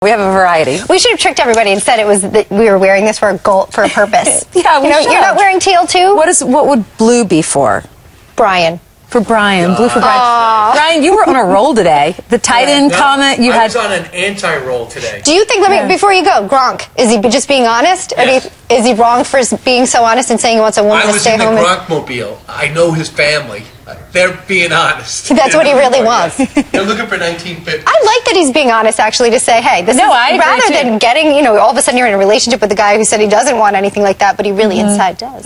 We have a variety. We should have tricked everybody and said it was that we were wearing this for a goal, for a purpose. Yeah, you're not wearing teal too? What would blue be for? Brian. For Brian. Blue for Brian. Brian, you were on a roll today. The tight end comment you had. I was on an anti-roll today. Do you think, before you go, Gronk, is he just being honest? Yes. Or is he wrong for being so honest and saying he wants a woman to stay home? I was in the Gronkmobile. I know his family. They're being honest. That's what he really wants. They're looking for 1950. I like that he's being honest, actually, to say, hey, this is rather than getting, all of a sudden you're in a relationship with a guy who said he doesn't want anything like that, but he really inside does.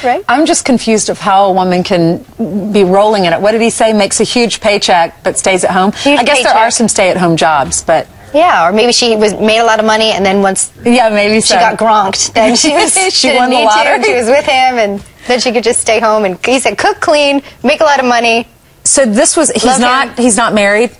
Right? I'm just confused of how a woman can be rolling in it. What did he say? Makes a huge paycheck, but stays at home? I guess there are some stay-at-home jobs, but... Yeah, or maybe she made a lot of money, and then once she got gronked, then she won the lottery. She was with him, and then she could just stay home. And he said, cook, clean, make a lot of money. So this was he's not married.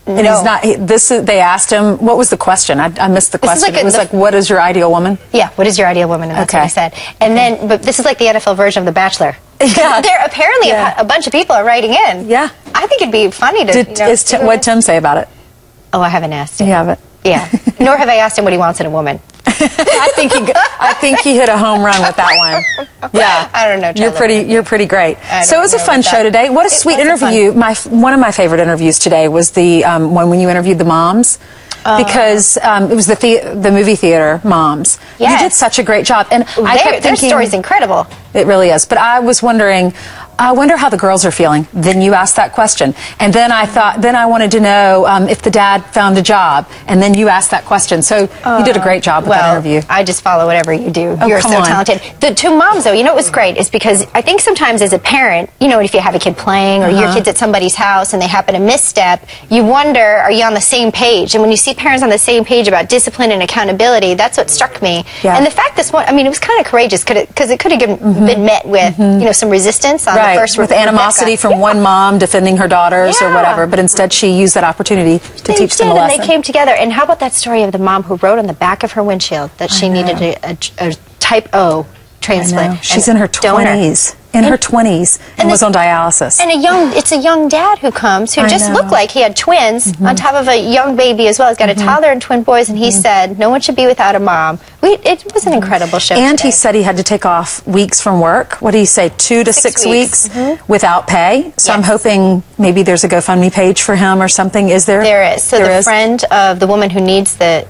And no. He's not. They asked him, what was the question? I missed the question. It was like, what is your ideal woman? Yeah, what is your ideal woman? And that's what he said. And then, but this is like the NFL version of The Bachelor. Yeah. There apparently a bunch of people are writing in. Yeah. I think it'd be funny to. What did Tim say about it? Oh, I haven't asked him. You haven't? Yeah. Nor have I asked him what he wants in a woman. I think he hit a home run with that one. Yeah. I don't know. You're pretty great. So it was a fun show today. What a sweet interview. One of my favorite interviews today was the one when you interviewed the moms. Because it was the movie theater moms. Yes. You did such a great job, and I kept thinking their story's incredible. It really is. But I was wondering, I wonder how the girls are feeling. Then you asked that question, and then I thought, then I wanted to know if the dad found a job, and then you asked that question. So you did a great job with that interview. I just follow whatever you do. You're so talented. The two moms, though, what was great is because I think sometimes as a parent, if you have a kid playing or your kid's at somebody's house and they happen to misstep, you wonder, are you on the same page? And when you see parents on the same page about discipline and accountability, that's what struck me. Yeah. And the fact this one, it was kind of courageous because it could have been met with, some resistance on the first with animosity from one mom defending her daughters or whatever, but instead she used that opportunity to teach them a lesson. And they came together. And how about that story of the mom who wrote on the back of her windshield that she needed a type O transplant? She's in her 20s. In her 20s and was on dialysis. And it's a young dad who comes who just looked like he had twins on top of a young baby as well. He's got a toddler and twin boys, and he said, no one should be without a mom. It was an incredible show And he said he had to take off weeks from work. What did he say, 2 to 6 weeks without pay? So I'm hoping maybe there's a GoFundMe page for him or something. Is there? There is. So the friend of the woman who needs the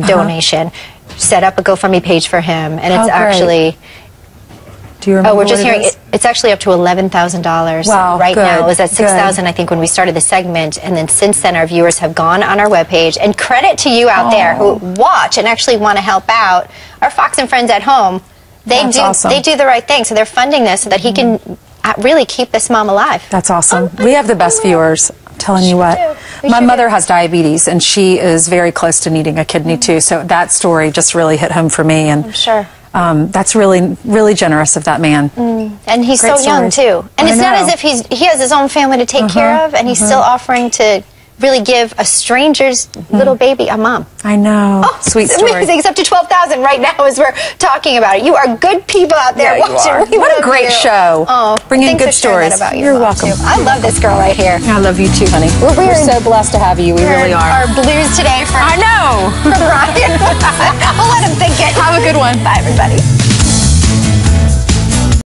donation set up a GoFundMe page for him, and it's actually... Do you remember we're just hearing it's actually up to $11,000 right now. It was at $6,000, I think, when we started the segment, and then since then our viewers have gone on our webpage. And credit to you out there who watch and actually want to help out. Our Fox and Friends at home, they do the right thing, so they're funding this so that he can really keep this mom alive. That's awesome. We have the best viewers. I'm telling you what. My mother has diabetes, and she is very close to needing a kidney too. So that story just really hit home for me. And I'm sure. That's really, really generous of that man. And he's so young, too. And it's not as if he has his own family to take care of, and he's still offering to really give a stranger's little baby a mom. I know. Sweet story. Amazing. It's up to $12,000 right now as we're talking about it. You are good people out there watching. What a great show. Bringing good stories. You're welcome. I love this girl right here. I love you too, honey. We're so blessed to have you. We really are. Our blues today for I know. For Brian. We'll let him think it. Have a good one. Bye, everybody.